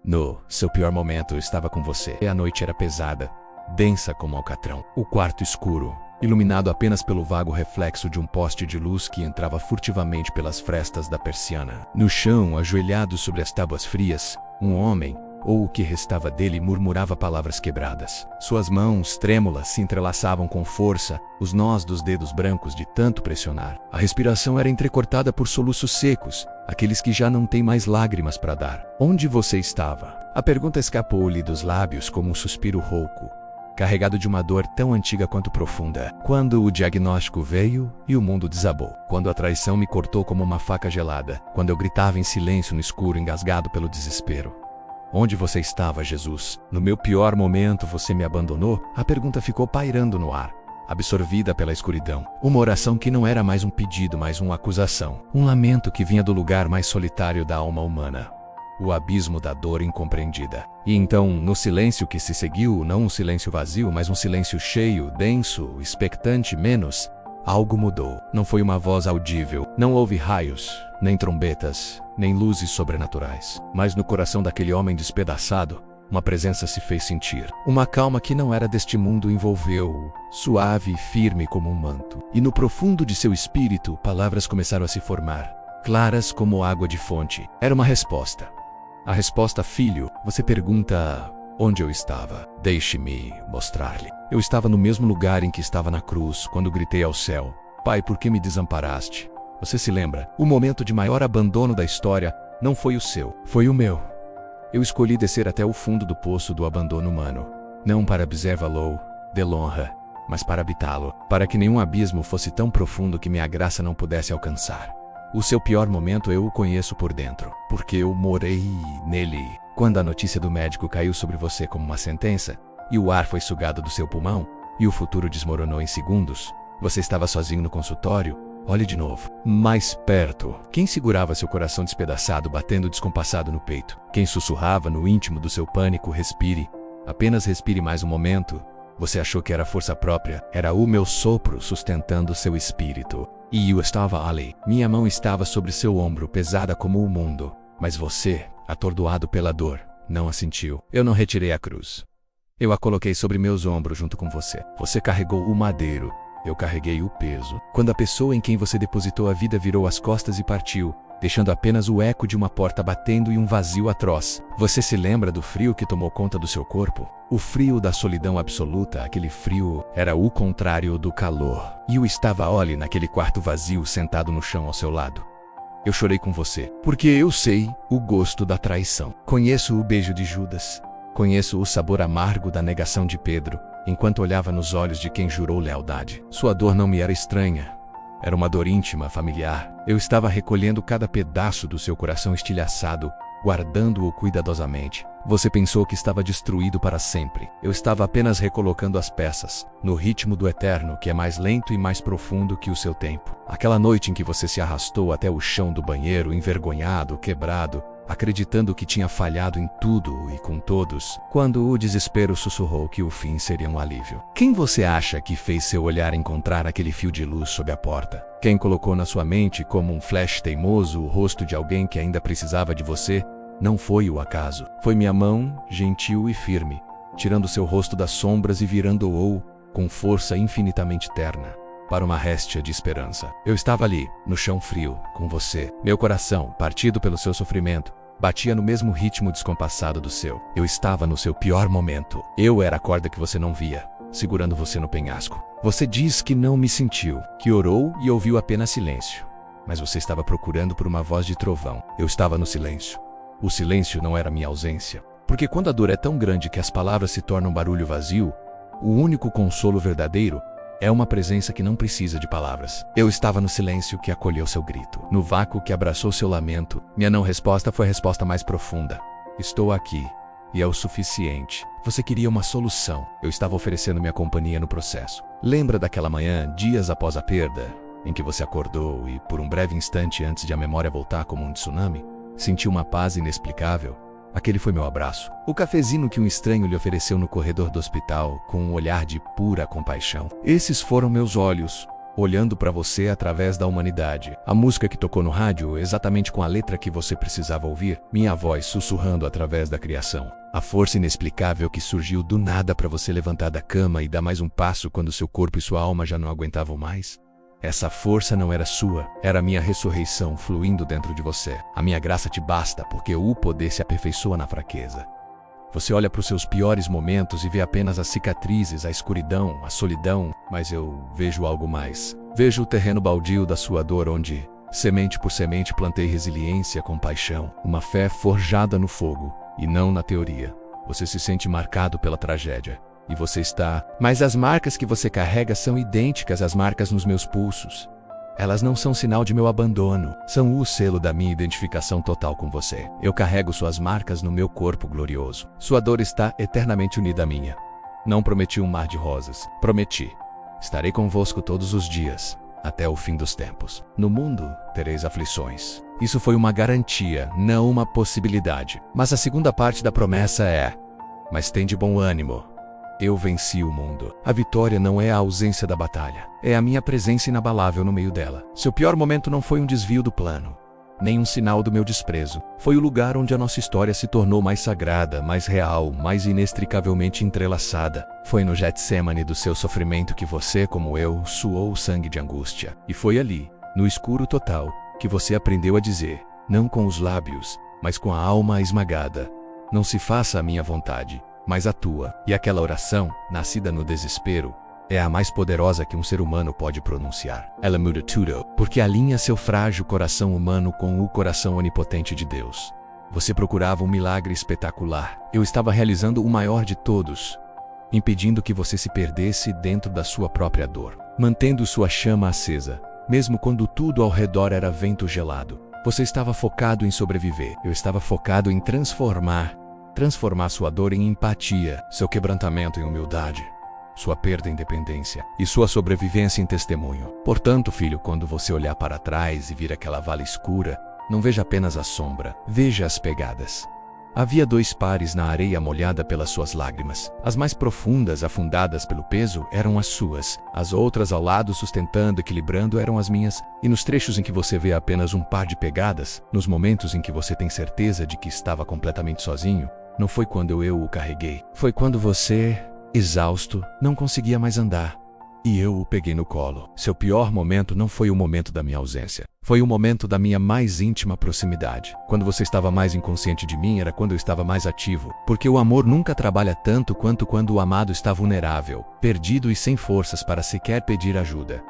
No seu pior momento, eu estava com você. E a noite era pesada, densa como alcatrão. O quarto escuro, iluminado apenas pelo vago reflexo de um poste de luz que entrava furtivamente pelas frestas da persiana. No chão, ajoelhado sobre as tábuas frias, um homem, ou o que restava dele, murmurava palavras quebradas. Suas mãos, trêmulas, se entrelaçavam com força, os nós dos dedos brancos de tanto pressionar. A respiração era entrecortada por soluços secos, aqueles que já não têm mais lágrimas para dar. Onde você estava? A pergunta escapou-lhe dos lábios como um suspiro rouco, carregado de uma dor tão antiga quanto profunda. Quando o diagnóstico veio e o mundo desabou. Quando a traição me cortou como uma faca gelada. Quando eu gritava em silêncio no escuro, engasgado pelo desespero. Onde você estava, Jesus? No meu pior momento, você me abandonou? A pergunta ficou pairando no ar, absorvida pela escuridão. Uma oração que não era mais um pedido, mas uma acusação. Um lamento que vinha do lugar mais solitário da alma humana. O abismo da dor incompreendida. E então, no silêncio que se seguiu, não um silêncio vazio, mas um silêncio cheio, denso, expectante, menos, algo mudou. Não foi uma voz audível, não houve raios, nem trombetas, nem luzes sobrenaturais. Mas no coração daquele homem despedaçado, uma presença se fez sentir. Uma calma que não era deste mundo envolveu-o, suave e firme como um manto. E no profundo de seu espírito, palavras começaram a se formar, claras como água de fonte. Era uma resposta. A resposta, filho, você pergunta onde eu estava. Deixe-me mostrar-lhe. Eu estava no mesmo lugar em que estava na cruz, quando gritei ao céu: Pai, por que me desamparaste? Você se lembra? O momento de maior abandono da história não foi o seu, foi o meu. Eu escolhi descer até o fundo do poço do abandono humano, não para observá-lo, delonra, mas para habitá-lo, para que nenhum abismo fosse tão profundo que minha graça não pudesse alcançar. O seu pior momento eu o conheço por dentro, porque eu morei nele. Quando a notícia do médico caiu sobre você como uma sentença, e o ar foi sugado do seu pulmão, e o futuro desmoronou em segundos, você estava sozinho no consultório. Olhe de novo, mais perto. Quem segurava seu coração despedaçado, batendo descompassado no peito? Quem sussurrava no íntimo do seu pânico: respire, apenas respire mais um momento. Você achou que era força própria? Era o meu sopro sustentando seu espírito. E eu estava ali. Minha mão estava sobre seu ombro, pesada como o mundo. Mas você, atordoado pela dor, não a sentiu. Eu não retirei a cruz. Eu a coloquei sobre meus ombros junto com você. Você carregou o madeiro. Eu carreguei o peso. Quando a pessoa em quem você depositou a vida virou as costas e partiu, deixando apenas o eco de uma porta batendo e um vazio atroz, você se lembra do frio que tomou conta do seu corpo? O frio da solidão absoluta. Aquele frio era o contrário do calor. E eu estava ali naquele quarto vazio, sentado no chão ao seu lado. Eu chorei com você, porque eu sei o gosto da traição. Conheço o beijo de Judas. Conheço o sabor amargo da negação de Pedro, enquanto olhava nos olhos de quem jurou lealdade. Sua dor não me era estranha. Era uma dor íntima, familiar. Eu estava recolhendo cada pedaço do seu coração estilhaçado, guardando-o cuidadosamente. Você pensou que estava destruído para sempre. Eu estava apenas recolocando as peças, no ritmo do eterno, que é mais lento e mais profundo que o seu tempo. Aquela noite em que você se arrastou até o chão do banheiro, envergonhado, quebrado, acreditando que tinha falhado em tudo e com todos, quando o desespero sussurrou que o fim seria um alívio. Quem você acha que fez seu olhar encontrar aquele fio de luz sob a porta? Quem colocou na sua mente como um flash teimoso o rosto de alguém que ainda precisava de você? Não foi o acaso. Foi minha mão, gentil e firme, tirando seu rosto das sombras e virando-o, com força infinitamente terna, para uma réstia de esperança. Eu estava ali, no chão frio, com você. Meu coração, partido pelo seu sofrimento, batia no mesmo ritmo descompassado do seu. Eu estava no seu pior momento. Eu era a corda que você não via, segurando você no penhasco. Você diz que não me sentiu, que orou e ouviu apenas silêncio. Mas você estava procurando por uma voz de trovão. Eu estava no silêncio. O silêncio não era minha ausência. Porque quando a dor é tão grande que as palavras se tornam barulho vazio, o único consolo verdadeiro é uma presença que não precisa de palavras. Eu estava no silêncio que acolheu seu grito, no vácuo que abraçou seu lamento. Minha não resposta foi a resposta mais profunda. Estou aqui, e é o suficiente. Você queria uma solução. Eu estava oferecendo minha companhia no processo. Lembra daquela manhã, dias após a perda, em que você acordou e, por um breve instante antes de a memória voltar como um tsunami, sentiu uma paz inexplicável? Aquele foi meu abraço. O cafezinho que um estranho lhe ofereceu no corredor do hospital, com um olhar de pura compaixão. Esses foram meus olhos, olhando para você através da humanidade. A música que tocou no rádio, exatamente com a letra que você precisava ouvir, minha voz sussurrando através da criação. A força inexplicável que surgiu do nada para você levantar da cama e dar mais um passo quando seu corpo e sua alma já não aguentavam mais. Essa força não era sua, era a minha ressurreição fluindo dentro de você. A minha graça te basta, porque o poder se aperfeiçoa na fraqueza. Você olha para os seus piores momentos e vê apenas as cicatrizes, a escuridão, a solidão, mas eu vejo algo mais. Vejo o terreno baldio da sua dor onde, semente por semente, plantei resiliência, compaixão, uma fé forjada no fogo, e não na teoria. Você se sente marcado pela tragédia. E você está... Mas as marcas que você carrega são idênticas às marcas nos meus pulsos. Elas não são sinal de meu abandono, são o selo da minha identificação total com você. Eu carrego suas marcas no meu corpo glorioso. Sua dor está eternamente unida à minha. Não prometi um mar de rosas. Prometi. Estarei convosco todos os dias, até o fim dos tempos. No mundo, tereis aflições. Isso foi uma garantia, não uma possibilidade. Mas a segunda parte da promessa é: mas tende bom ânimo. Eu venci o mundo. A vitória não é a ausência da batalha, é a minha presença inabalável no meio dela. Seu pior momento não foi um desvio do plano, nem um sinal do meu desprezo. Foi o lugar onde a nossa história se tornou mais sagrada, mais real, mais inextricavelmente entrelaçada. Foi no Getsemane do seu sofrimento que você, como eu, suou o sangue de angústia. E foi ali, no escuro total, que você aprendeu a dizer, não com os lábios, mas com a alma esmagada: não se faça a minha vontade, mas a tua. E aquela oração, nascida no desespero, é a mais poderosa que um ser humano pode pronunciar. Ela muda tudo, porque alinha seu frágil coração humano com o coração onipotente de Deus. Você procurava um milagre espetacular. Eu estava realizando o maior de todos, impedindo que você se perdesse dentro da sua própria dor, mantendo sua chama acesa, mesmo quando tudo ao redor era vento gelado. Você estava focado em sobreviver. Eu estava focado em transformar sua dor em empatia, seu quebrantamento em humildade, sua perda em dependência e sua sobrevivência em testemunho. Portanto, filho, quando você olhar para trás e vir aquela vala escura, não veja apenas a sombra, veja as pegadas. Havia 2 pares na areia molhada pelas suas lágrimas. As mais profundas, afundadas pelo peso, eram as suas. As outras ao lado, sustentando, equilibrando, eram as minhas. E nos trechos em que você vê apenas um par de pegadas, nos momentos em que você tem certeza de que estava completamente sozinho, não foi quando eu o carreguei. Foi quando você, exausto, não conseguia mais andar. E eu o peguei no colo. Seu pior momento não foi o momento da minha ausência. Foi o momento da minha mais íntima proximidade. Quando você estava mais inconsciente de mim era quando eu estava mais ativo. Porque o amor nunca trabalha tanto quanto quando o amado está vulnerável, perdido e sem forças para sequer pedir ajuda.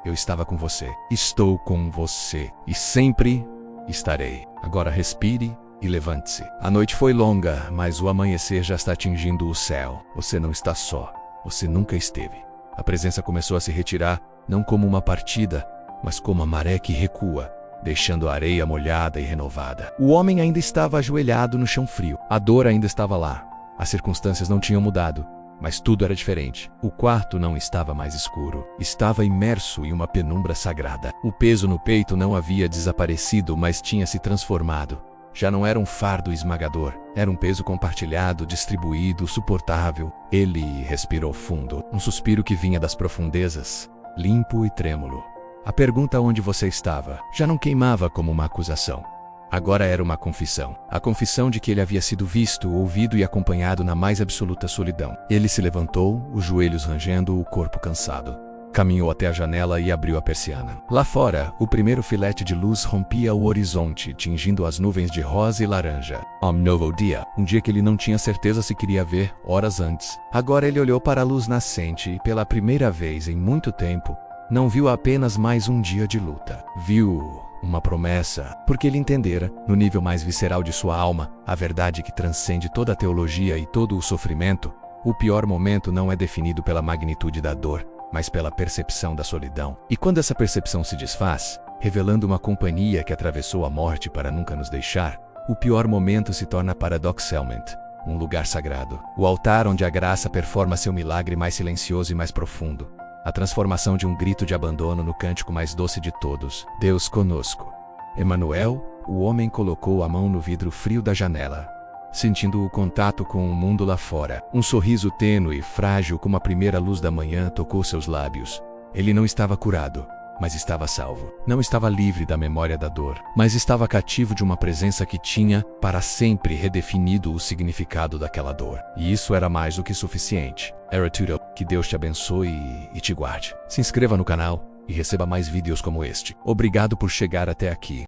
Eu estava com você. Estou com você. E sempre estarei. Agora respire e levante-se. A noite foi longa, mas o amanhecer já está atingindo o céu. Você não está só. Você nunca esteve. A presença começou a se retirar, não como uma partida, mas como a maré que recua, deixando a areia molhada e renovada. O homem ainda estava ajoelhado no chão frio. A dor ainda estava lá. As circunstâncias não tinham mudado, mas tudo era diferente. O quarto não estava mais escuro. Estava imerso em uma penumbra sagrada. O peso no peito não havia desaparecido, mas tinha se transformado. Já não era um fardo esmagador, era um peso compartilhado, distribuído, suportável. Ele respirou fundo, um suspiro que vinha das profundezas, limpo e trêmulo. A pergunta onde você estava já não queimava como uma acusação. Agora era uma confissão. A confissão de que ele havia sido visto, ouvido e acompanhado na mais absoluta solidão. Ele se levantou, os joelhos rangendo, o corpo cansado. Caminhou até a janela e abriu a persiana. Lá fora, o primeiro filete de luz rompia o horizonte, tingindo as nuvens de rosa e laranja. Um novo dia, um dia que ele não tinha certeza se queria ver horas antes. Agora ele olhou para a luz nascente e, pela primeira vez em muito tempo, não viu apenas mais um dia de luta. Viu uma promessa, porque ele entendera, no nível mais visceral de sua alma, a verdade que transcende toda a teologia e todo o sofrimento. O pior momento não é definido pela magnitude da dor, mas pela percepção da solidão. E quando essa percepção se desfaz, revelando uma companhia que atravessou a morte para nunca nos deixar, o pior momento se torna paradoxalmente um lugar sagrado. O altar onde a graça performa seu milagre mais silencioso e mais profundo. A transformação de um grito de abandono no cântico mais doce de todos. Deus conosco. Emanuel, o homem colocou a mão no vidro frio da janela, sentindo o contato com o mundo lá fora. Um sorriso tênue, frágil como a primeira luz da manhã, tocou seus lábios. Ele não estava curado, mas estava salvo. Não estava livre da memória da dor, mas estava cativo de uma presença que tinha, para sempre, redefinido o significado daquela dor. E isso era mais do que suficiente. Era tudo. Que Deus te abençoe e te guarde. Se inscreva no canal e receba mais vídeos como este. Obrigado por chegar até aqui.